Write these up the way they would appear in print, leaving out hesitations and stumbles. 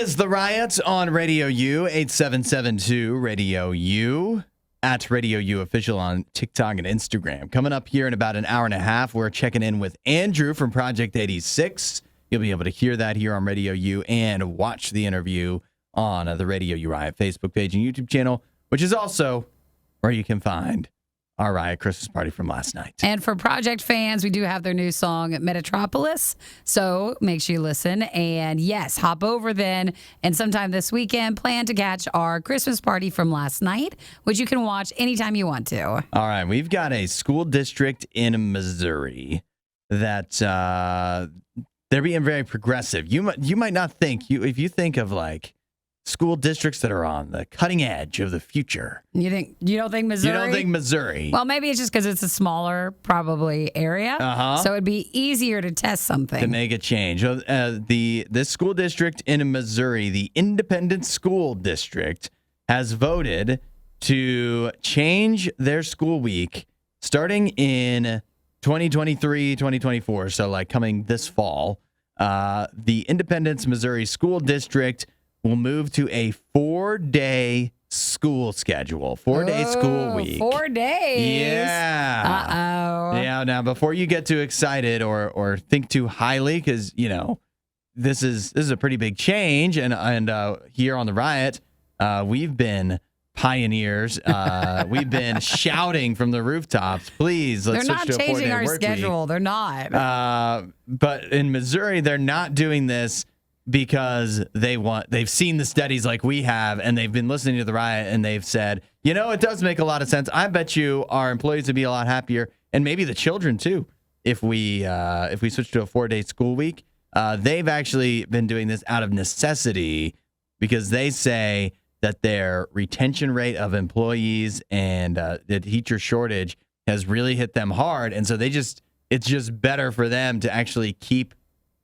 is The Riot on RadioU, 8772 RadioU, at RadioU Official on TikTok and Instagram. Coming up here in about an hour and a half, we're checking in with Andrew from Project 86. You'll be able to hear that here on RadioU and watch the interview on the RadioU Riot Facebook page and YouTube channel, which is also where you can find our Riot Christmas party from last night. And for Project fans, we do have their new song, Metatropolis. So make sure you listen. And yes, hop over then. And sometime this weekend, plan to catch our Christmas party from last night, which you can watch anytime you want to. All right. We've got a school district in Missouri that they're being very progressive. You might not think, if you think of like school districts that are on the cutting edge of the future. You don't think Missouri? You don't think Missouri? Well, maybe it's just because it's a smaller, probably, area. So it'd be easier to test something. To make a change. This school district in Missouri, the Independent School District, has voted to change their school week starting in 2023, 2024. So like coming this fall, the Independence Missouri School District will move to a 4-day school schedule, 4-day school week. 4 days. Yeah. Uh-oh. Yeah. Now, before you get too excited or think too highly, because this is a pretty big change, and here on the Riot, we've been pioneers. We've been shouting from the rooftops, please, let's switch to a 4-day work week. They're not changing our schedule. They're not. But in Missouri, they're not doing this because they've seen the studies like we have, and they've been listening to the Riot, and they've said, it does make a lot of sense. I bet you our employees would be a lot happier, and maybe the children too, if we switch to a 4-day school week. They've actually been doing this out of necessity because they say that their retention rate of employees and the teacher shortage has really hit them hard, and so it's just better for them to actually keep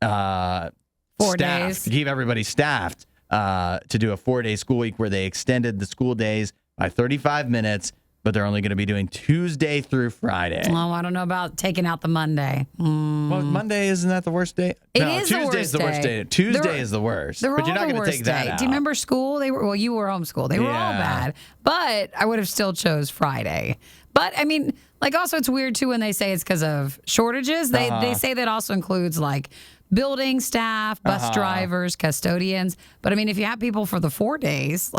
4 days. To keep everybody staffed to do a 4-day school week where they extended the school days by 35 minutes, but they're only going to be doing Tuesday through Friday. Oh, I don't know about taking out the Monday. Well, Monday, isn't that the worst day? Tuesday's the worst day. Tuesday is the worst. But you're not going to take that out. Do you remember school? You were homeschooled. They were all bad. But I would have still chose Friday. But, I mean, also it's weird, too, when they say it's because of shortages. They say that also includes, building staff, bus drivers, custodians. But, I mean, if you have people for the 4 days,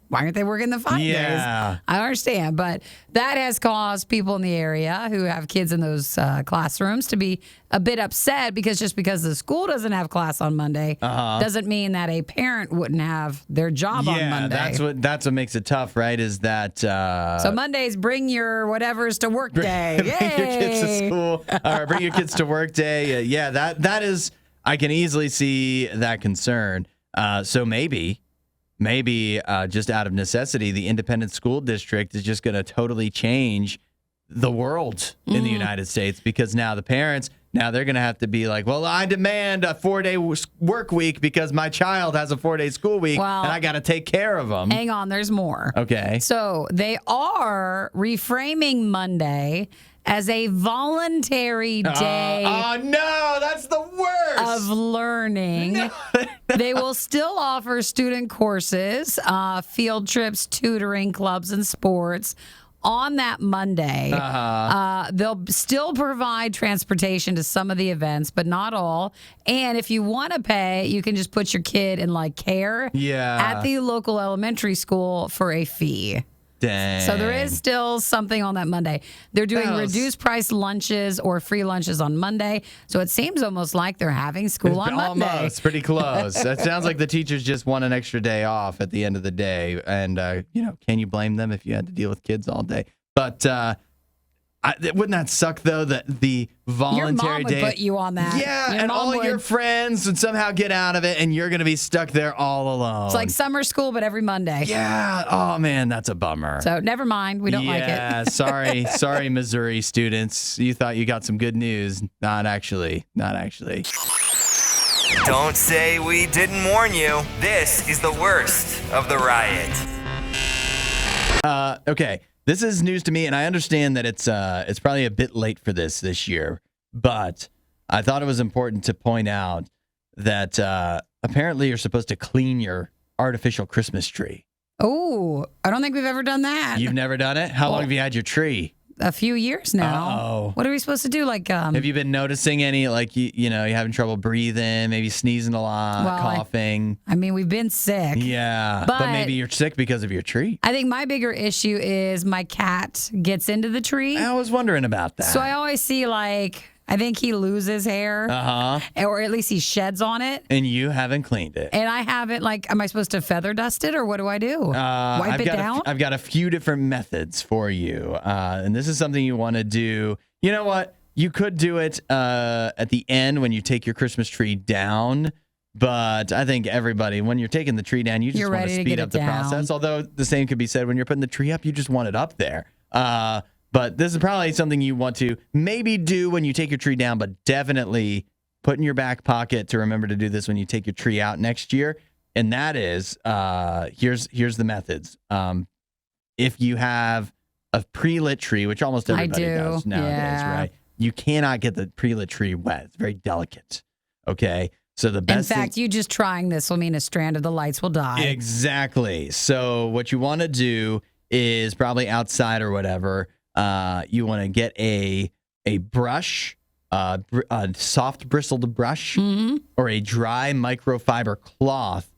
why aren't they working the 5 days? I understand. But that has caused people in the area who have kids in those classrooms to be a bit upset because just because the school doesn't have class on Monday doesn't mean that a parent wouldn't have their job on Monday. That's what makes it tough, right? Is that so Mondays, bring your whatevers to work day. Bring your kids to school. Or bring your kids to work day. That is, I can easily see that concern. So maybe just out of necessity, the Independent School District is just going to totally change the world in the United States, because now the parents, they're going to have to be like, well, I demand a 4-day work week because my child has a 4-day school week, and I got to take care of them. Hang on, there's more. Okay. So they are reframing Monday as a voluntary day. Oh, no, that's the worst. Of learning. No. They will still offer student courses, field trips, tutoring, clubs, and sports on that Monday. They'll still provide transportation to some of the events, but not all. And if you want to pay, you can just put your kid in care at the local elementary school for a fee. Dang. So there is still something on that Monday. They're doing reduced price lunches or free lunches on Monday. So it seems almost like they're having school on Monday. Almost. Pretty close. That sounds like the teachers just want an extra day off at the end of the day. And, can you blame them if you had to deal with kids all day? But wouldn't that suck, though, that the voluntary day... Your mom would put you on that. Yeah, and all your friends would somehow get out of it, and you're going to be stuck there all alone. It's like summer school, but every Monday. Yeah. Oh, man, that's a bummer. So never mind. We don't like it. Yeah, sorry, Missouri students. You thought you got some good news. Not actually. Don't say we didn't warn you. This is the worst of the riot. Okay. This is news to me, and I understand that it's probably a bit late for this year, but I thought it was important to point out that apparently you're supposed to clean your artificial Christmas tree. Oh, I don't think we've ever done that. You've never done it? How long have you had your tree? A few years now. Uh-oh. What are we supposed to do? Like, Have you been noticing any, like, you know, you're having trouble breathing, maybe sneezing a lot, coughing? I mean, we've been sick. Yeah, but maybe you're sick because of your tree. I think my bigger issue is my cat gets into the tree. I was wondering about that. So I always see, like, I think he loses hair. Or at least he sheds on it. And you haven't cleaned it. And I haven't, like, am I supposed to feather dust it or what do I do? Wipe it down? I've got a few different methods for you. And this is something you want to do. You know what? You could do it at the end when you take your Christmas tree down. But I think everybody, when you're taking the tree down, you just want to speed up the process. Although the same could be said when you're putting the tree up, you just want it up there. But this is probably something you want to maybe do when you take your tree down, but definitely put in your back pocket to remember to do this when you take your tree out next year. And that is, here's the methods. If you have a pre-lit tree, which almost everybody does nowadays, right? You cannot get the pre-lit tree wet. It's very delicate. Okay. So the best In fact, you just trying this will mean a strand of the lights will die. Exactly. So what you want to do is probably outside or whatever. You want to get a brush, a soft bristled brush, or a dry microfiber cloth,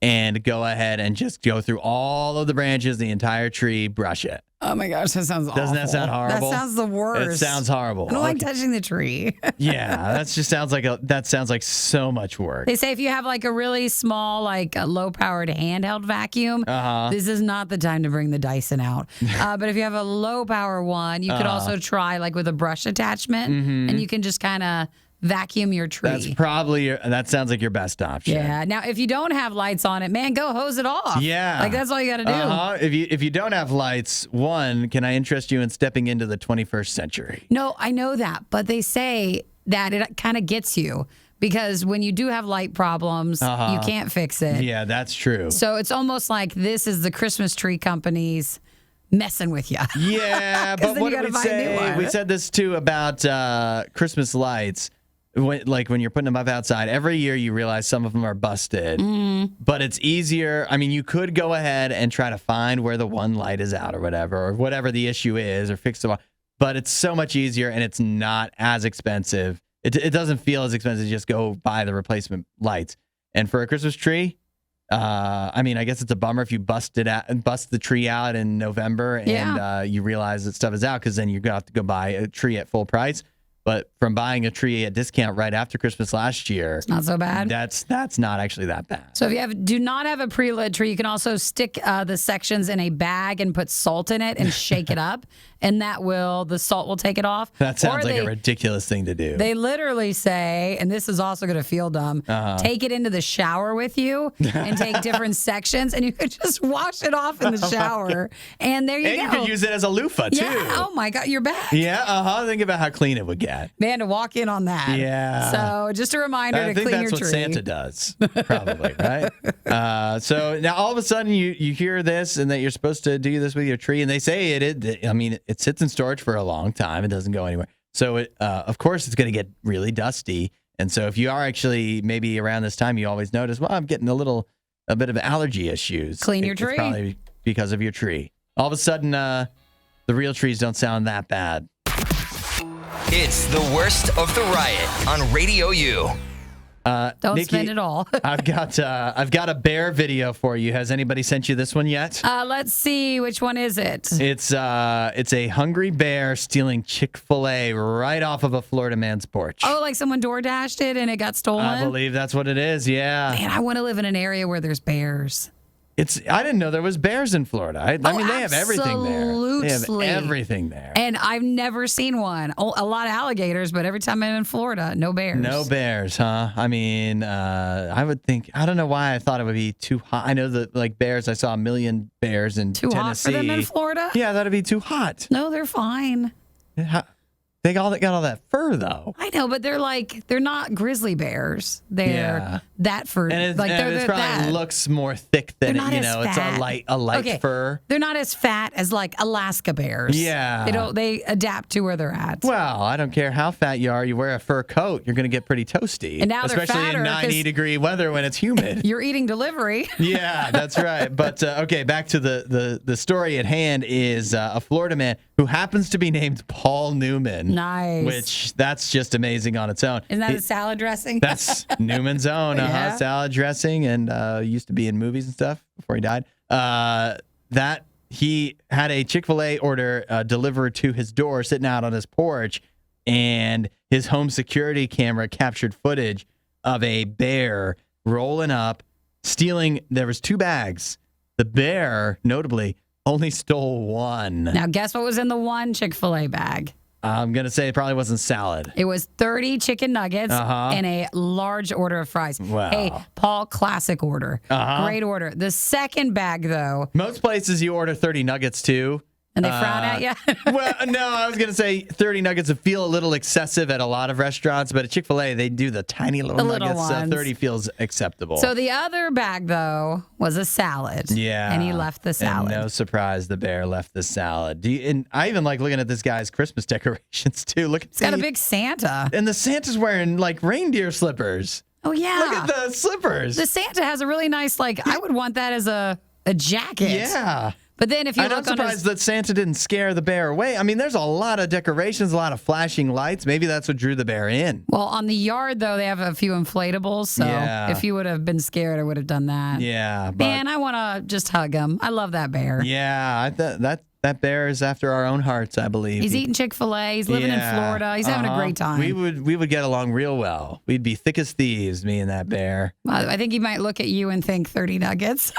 and go ahead and just go through all of the branches, the entire tree, brush it. Oh my gosh, that sounds awful. Doesn't that sound horrible? That sounds the worst. It sounds horrible. I don't like touching the tree. Yeah, that sounds like so much work. They say if you have like a really small, like a low-powered handheld vacuum, this is not the time to bring the Dyson out. But if you have a low-power one, you could also try like with a brush attachment, and you can just kind of vacuum your tree. That sounds like your best option. Yeah. Now, if you don't have lights on it, man, go hose it off. Yeah. Like that's all you got to do. If you don't have lights, can I interest you in stepping into the 21st century? No, I know that, but they say that it kind of gets you because when you do have light problems, you can't fix it. Yeah, that's true. So it's almost like this is the Christmas tree companies messing with you. Yeah, but what did we say? We said this too about Christmas lights. When you're putting them up outside, every year you realize some of them are busted. But it's easier. I mean, you could go ahead and try to find where the one light is out or whatever the issue is, or fix them. But it's so much easier, and it's not as expensive. It doesn't feel as expensive to just go buy the replacement lights. And for a Christmas tree, I mean, I guess it's a bummer if you bust the tree out in November and you realize that stuff is out, because then you're going to have to go buy a tree at full price. But from buying a tree at discount right after Christmas last year, it's not so bad. That's not actually that bad. So if you do not have a pre-lit tree, you can also stick the sections in a bag and put salt in it and shake it up, and the salt will take it off. That sounds like a ridiculous thing to do. They literally say, and this is also going to feel dumb, take it into the shower with you and take different sections, and you could just wash it off in the shower, and there you go. And you could use it as a loofah too. Yeah. Oh my God, you're back. Yeah. Think about how clean it would get. Man, to walk in on that. Yeah. So just a reminder to clean your tree. I think that's what Santa does, probably, right? So now all of a sudden you hear this and that you're supposed to do this with your tree, and they say it sits in storage for a long time. It doesn't go anywhere. So of course it's going to get really dusty. And so if you are actually maybe around this time, you always notice, well, I'm getting a bit of allergy issues. Clean your tree. It's probably because of your tree. All of a sudden, the real trees don't sound that bad. It's the Worst of the Riot on RadioU. Don't Nikki, spend it all. I've got a bear video for you. Has anybody sent you this one yet? Let's see. Which one is it? It's a hungry bear stealing Chick-fil-A right off of a Florida man's porch. Oh, like someone door dashed it and it got stolen? I believe that's what it is. Yeah. Man, I want to live in an area where there's bears. I didn't know there was bears in Florida. I mean, they have everything there. They have everything there. And I've never seen one. A lot of alligators, but every time I'm in Florida, no bears. No bears, huh? I mean, I would think, I don't know why I thought it would be too hot. I know that like bears, I saw 1 million bears in Tennessee. Too hot for them in Florida? Yeah, that'd be too hot. No, they're fine. They They got all that fur though. I know, but they're not grizzly bears. They're that fur. And it's, like and they're it probably that. looks more thick than They're not it, as it's fat. a light fur. They're not as fat as like Alaska bears. Yeah. They adapt to where they're at. Well, I don't care how fat you are. You wear a fur coat, you're going to get pretty toasty. And now they're especially fatter in 90-degree weather when it's humid. You're eating delivery. Yeah, that's right. But okay, back to the story at hand is a Florida man who happens to be named Paul Newman. Nice. Which that's just amazing on its own. Isn't that a salad dressing? That's Newman's own Yeah. salad dressing, and used to be in movies and stuff before he died. That he had a Chick-fil-A order delivered to his door, sitting out on his porch, and his home security camera captured footage of a bear rolling up, stealing. There was 2 bags. The bear, notably, only stole one. Now, guess what was in the one Chick-fil-A bag? I'm going to say it probably wasn't salad. It was 30 chicken nuggets and a large order of fries. Wow. Hey, Paul, classic order. Great order. The second bag, though. Most places you order 30 nuggets too. And they frown at you? Well, no, I was going to say 30 nuggets would feel a little excessive at a lot of restaurants, but at Chick-fil-A, they do the tiny little nuggets, so 30 feels acceptable. So the other bag, though, was a salad. Yeah. And he left the salad. And no surprise, the bear left the salad. And I even like looking at this guy's Christmas decorations, too. Look at He's got a big Santa. And the Santa's wearing, like, reindeer slippers. Oh, yeah. Look at the slippers. The Santa has a really nice, like, I would want that as a jacket. Yeah. But then if you I'm look surprised that Santa didn't scare the bear away. I mean, there's a lot of decorations, a lot of flashing lights. Maybe that's what drew the bear in. Well, on the yard, though, they have a few inflatables. So if you would have been scared, I would have done that. Yeah. But, Man, I want to just hug him. I love that bear. Yeah. That bear is after our own hearts, I believe. He's eating Chick-fil-A. He's living in Florida. He's having a great time. We would get along real well. We'd be thick as thieves, me and that bear. I think he might look at you and think 30 nuggets.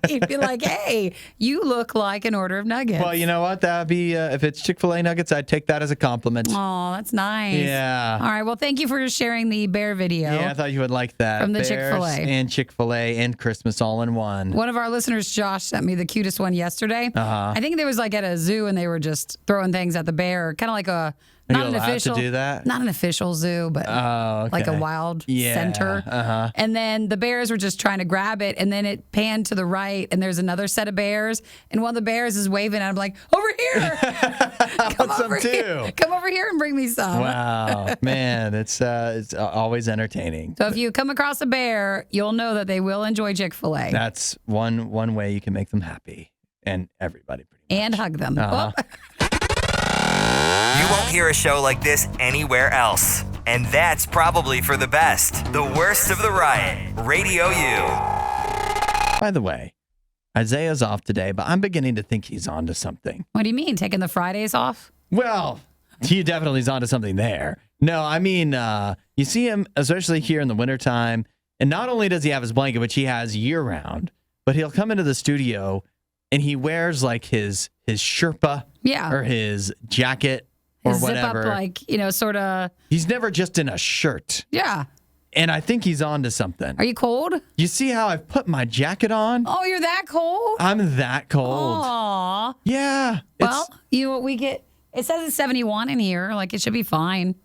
He'd be like, hey, you look like an order of nuggets. Well, you know what? That would be, if it's Chick-fil-A nuggets, I'd take that as a compliment. Oh, that's nice. Yeah. All right. Well, thank you for sharing the bear video. Yeah, I thought you would like that. From the Bears Chick-fil-A. And Chick-fil-A and Christmas all in one. One of our listeners, Josh, sent me the cutest one yesterday. I think there was like at a zoo and they were just throwing things at the bear, kind of like a not an official to do that? Not an official zoo, but like a wild center. And then the bears were just trying to grab it, and then it panned to the right, and there's another set of bears, and one of the bears is waving at him like, "Over here, come over here, come over here and bring me some." Wow, man, it's always entertaining. So if you come across a bear, you'll know that they will enjoy Chick-fil-A. That's one way you can make them happy, and everybody pretty much. And hug them. You won't hear a show like this anywhere else. And that's probably for the best. The Worst of the Riot. Radio U. By the way, Isaiah's off today, but I'm beginning to think he's onto something. What do you mean, taking the Fridays off? Well, he definitely is onto something there. No, I mean, you see him, especially here in the wintertime, and not only does he have his blanket, which he has year-round, but he'll come into the studio and he wears like his Sherpa or his jacket or his whatever. Zip up, like, sort of. He's never just in a shirt. Yeah. And I think he's on to something. Are you cold? You see how I've put my jacket on? Oh, you're that cold? I'm that cold. Aw. Yeah. Well, you know what we get? It says it's 71 in here. Like, it should be fine.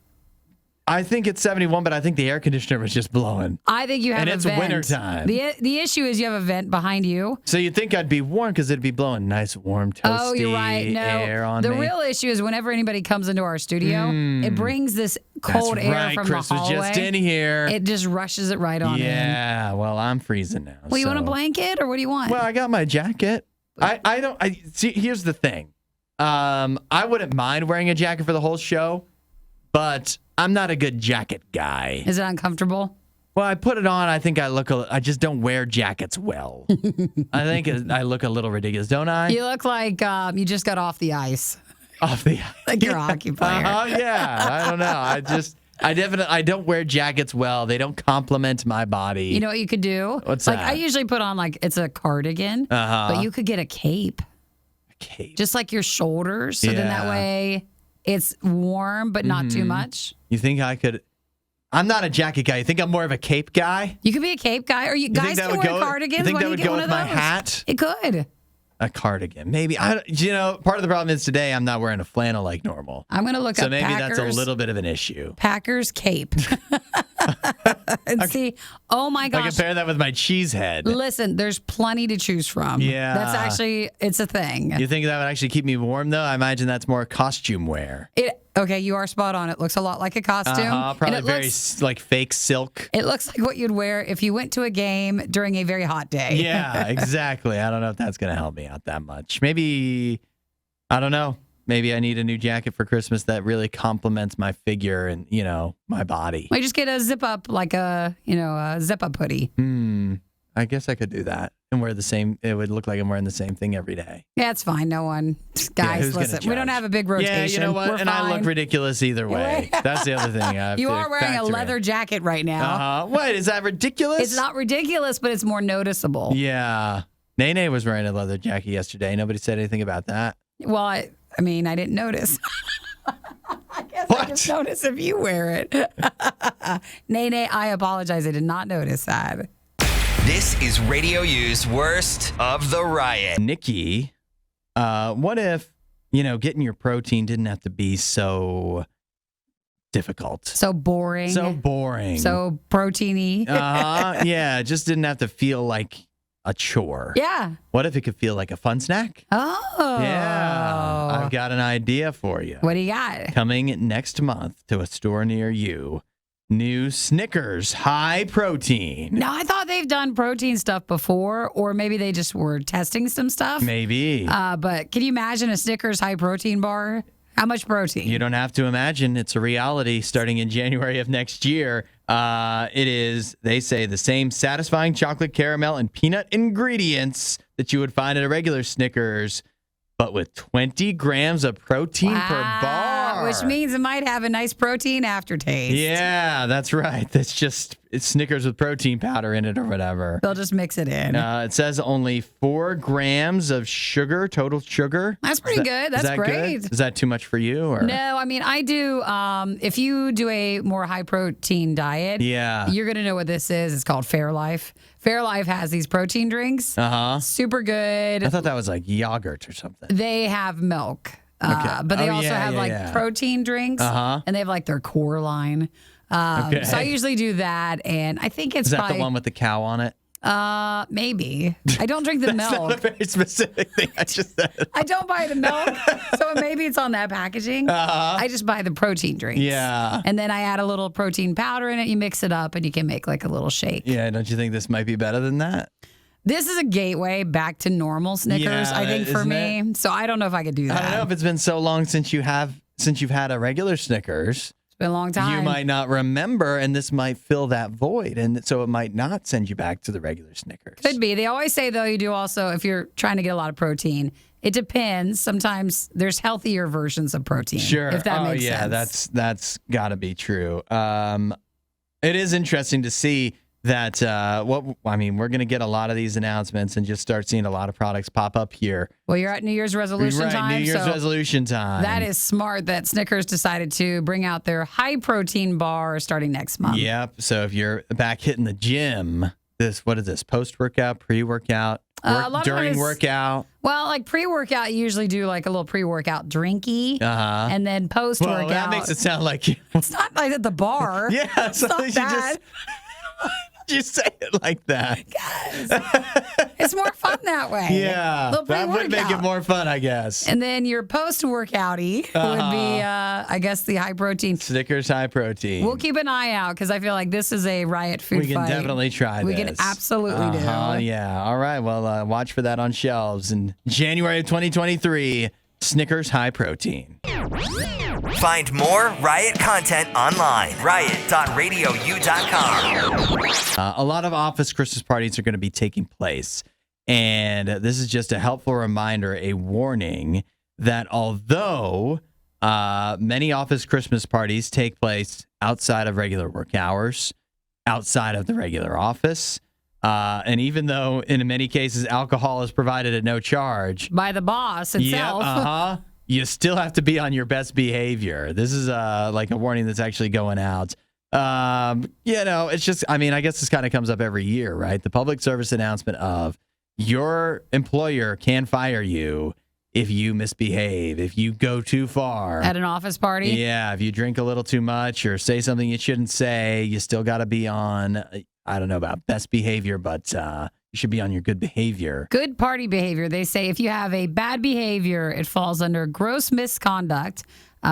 I think it's 71, but I think the air conditioner was just blowing. I think you have a vent. And it's wintertime. The issue is you have a vent behind you. So you'd think I'd be warm because it'd be blowing nice, warm, toasty you're right. No, air on me. The real issue is whenever anybody comes into our studio, it brings this cold air from Chris the hallway. was just in here. It just rushes it right on in. Yeah, well, I'm freezing now. Well, you want a blanket or what do you want? Well, I got my jacket. I see, here's the thing. I wouldn't mind wearing a jacket for the whole show, but I'm not a good jacket guy. Is it uncomfortable? Well, I put it on. I think I just don't wear jackets well. I think I look a little ridiculous, don't I? You look like you just got off the ice. Off the ice. Like you're a hockey player. Yeah. I don't know. I don't wear jackets well. They don't complement my body. You know what you could do? What's like that? I usually put on it's a cardigan, but you could get a cape. A cape. Just like your shoulders. So then that way it's warm, but not too much. You think I could? I'm not a jacket guy. You think I'm more of a cape guy? You could be a cape guy, or guys can wear cardigans. You think Why that don't would you get go one with of my those? hat? It could. a cardigan. Maybe. Part of the problem is today I'm not wearing a flannel like normal. I'm going to look So up maybe Packers, that's a little bit of an issue. Packers cape. And see, oh my I gosh. compare that with my cheese head. Listen, there's plenty to choose from. Yeah. That's actually, it's a thing. You think that would actually keep me warm, though? I imagine that's more costume wear. Okay, you are spot on. It looks a lot like a costume. Probably and very like fake silk. It looks like what you'd wear if you went to a game during a very hot day. Yeah, exactly. I don't know if that's going to help me out that much. Maybe, I don't know. Maybe I need a new jacket for Christmas that really complements my figure and, my body. Might just get a zip up, like a zip up hoodie. I guess I could do that and wear the same. It would look like I'm wearing the same thing every day. Yeah, it's fine. No one. Guys, who's gonna listen, we don't judge? have a big rotation. Yeah, you know what? We're and fine. I look ridiculous either way. That's the other thing. I have You to are wearing a factor leather in. jacket right now. What? Is that ridiculous? It's not ridiculous, but it's more noticeable. Yeah. Nene was wearing a leather jacket yesterday. Nobody said anything about that. Well, I didn't notice. I guess I just notice if you wear it. Nene, I apologize. I did not notice that. This is RadioU's Worst of the Riot. Nikki, what if, getting your protein didn't have to be so difficult? So boring. So boring. So proteiny. Yeah, it just didn't have to feel like a chore. Yeah. What if it could feel like a fun snack? Oh. Yeah. I've got an idea for you. What do you got? Coming next month to a store near you. New Snickers high protein. No, I thought they've done protein stuff before, or maybe they just were testing some stuff. Maybe. But can you imagine a Snickers high protein bar? How much protein? You don't have to imagine. It's a reality starting in January of next year. It is, they say, the same satisfying chocolate, caramel, and peanut ingredients that you would find at a regular Snickers, but with 20 grams of protein per bar. Which means it might have a nice protein aftertaste. Yeah, that's right. It's Snickers with protein powder in it or whatever. They'll just mix it in. It says only 4 grams of sugar, total sugar. That's pretty good. That's great. Good? Is that too much for you? Or? No, I do. If you do a more high protein diet, you're going to know what this is. It's called Fairlife. Fairlife has these protein drinks. Super good. I thought that was like yogurt or something. They have milk. But they also have protein drinks. And they have like their core line. So I usually do that. And I think it's Is that the one with the cow on it? Maybe. I don't drink the milk. That's not a very specific thing I just said. I don't buy the milk, so maybe it's on that packaging. I just buy the protein drinks. Yeah. And then I add a little protein powder in it. You mix it up, and you can make like a little shake. Yeah, don't you think this might be better than that? This is a gateway back to normal Snickers, I think, for me. So I don't know if I could do that. I don't know if it's been so long since you've had a regular Snickers. It's been a long time. You might not remember, and this might fill that void, and so it might not send you back to the regular Snickers. Could be. They always say, though, you do also, if you're trying to get a lot of protein, it depends. Sometimes there's healthier versions of protein. Sure. If that makes sense. Yeah, that's got to be true. It is interesting to see that we're going to get a lot of these announcements and just start seeing a lot of products pop up here. Well, you're at New Year's resolution time. New Year's resolution time. That is smart that Snickers decided to bring out their high protein bar starting next month. Yep. So if you're back hitting the gym, what is this? Post-workout, pre-workout, during workout? Well, like pre-workout, you usually do like a little pre-workout drinky. And then post-workout. Well, that makes it sound like it's not like at the bar. Yeah. It's not bad. You say it like that. Guys, it's more fun that way. Yeah, that would make it more fun, I guess. And then your post-workouty would be, I guess, the high protein. Snickers high protein. We'll keep an eye out because I feel like this is a riot food fight. We can definitely try this. We can absolutely do. Yeah. All right. Well, watch for that on shelves in January of 2023. Snickers high protein. Find more Riot content online. Riot.radiou.com. A lot of office Christmas parties are going to be taking place. And this is just a helpful reminder, a warning that although many office Christmas parties take place outside of regular work hours, outside of the regular office, and even though in many cases alcohol is provided at no charge by the boss itself, you still have to be on your best behavior. This is like a warning that's actually going out. It's just, I guess this kind of comes up every year, right? The public service announcement of your employer can fire you if you misbehave, if you go too far. At an office party? Yeah, if you drink a little too much or say something you shouldn't say, you still got to be on, I don't know about best behavior, but you should be on your good behavior. Good party behavior. They say if you have a bad behavior, it falls under gross misconduct,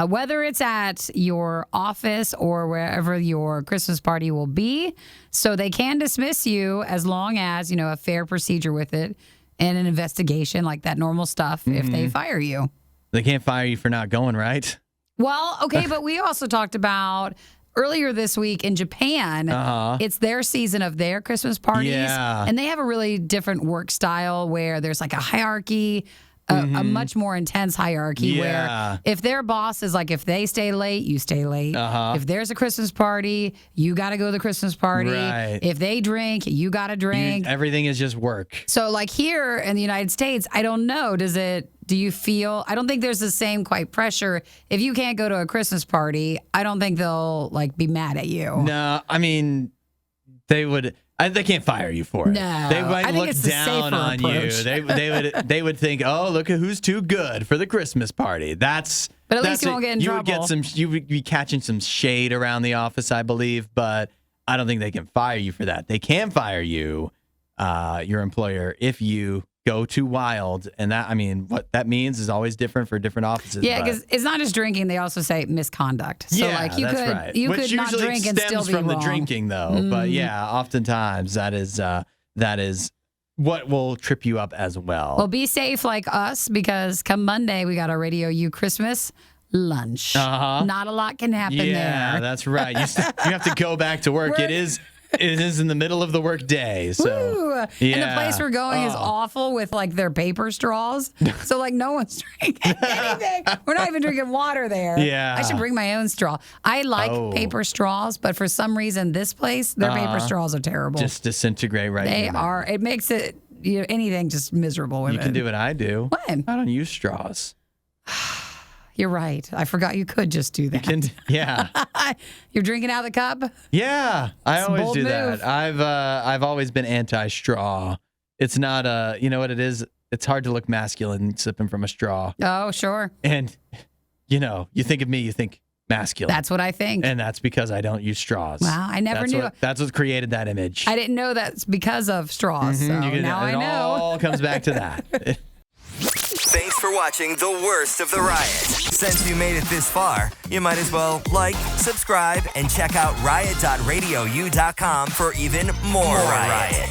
whether it's at your office or wherever your Christmas party will be. So they can dismiss you as long as, a fair procedure with it and an investigation, like that normal stuff, if they fire you. They can't fire you for not going, right? Well, okay, but we also talked about earlier this week in Japan, it's their season of their Christmas parties. Yeah. And they have a really different work style where there's like a hierarchy, a much more intense hierarchy where if their boss is like, if they stay late, you stay late. If there's a Christmas party, you got to go to the Christmas party. Right. If they drink, you got to drink. Everything is just work. So like here in the United States, I don't know, do you feel, I don't think there's the same quite pressure. If you can't go to a Christmas party, I don't think they'll like be mad at you. No, I mean, they can't fire you for it. No, They might I think look it's the down safer on approach. you. They would think, oh, look at who's too good for the Christmas party. But at least you won't get in trouble. You would be catching some shade around the office, I believe, but I don't think they can fire you for that. They can fire you, your employer, if you go too wild. And that, I mean, what that means is always different for different offices. Yeah, because it's not just drinking. They also say misconduct. So yeah, like you that's could right. you Which could not usually drink and still stems be from wrong. the drinking, though. But yeah, oftentimes that is what will trip you up as well. Well, be safe like us because come Monday we got our RadioU Christmas lunch. Not a lot can happen there. Yeah, that's right. You have to go back to work. It is in the middle of the work day. So Woo! yeah. And the place we're going is awful with like their paper straws. So like no one's drinking anything. We're not even drinking water there. Yeah. I should bring my own straw. I like paper straws, but for some reason this place, their paper straws are terrible. Just disintegrate right They in your are. It makes it anything just miserable with You it. can do what I do. What? I don't use straws. You're right. I forgot you could just do that. Yeah. You're drinking out of the cup? Yeah. I always bold do move. that. I've always been anti-straw. It's not you know what it is? It's hard to look masculine sipping from a straw. Oh, sure. And you think of me, you think masculine. That's what I think. And that's because I don't use straws. Wow, I never knew. That's what created that image. I didn't know that's because of straws. So now I know. It all comes back to that. Thanks for watching The Worst of the Riot. Since you made it this far, you might as well like, subscribe, and check out riot.radiou.com for even more Riot.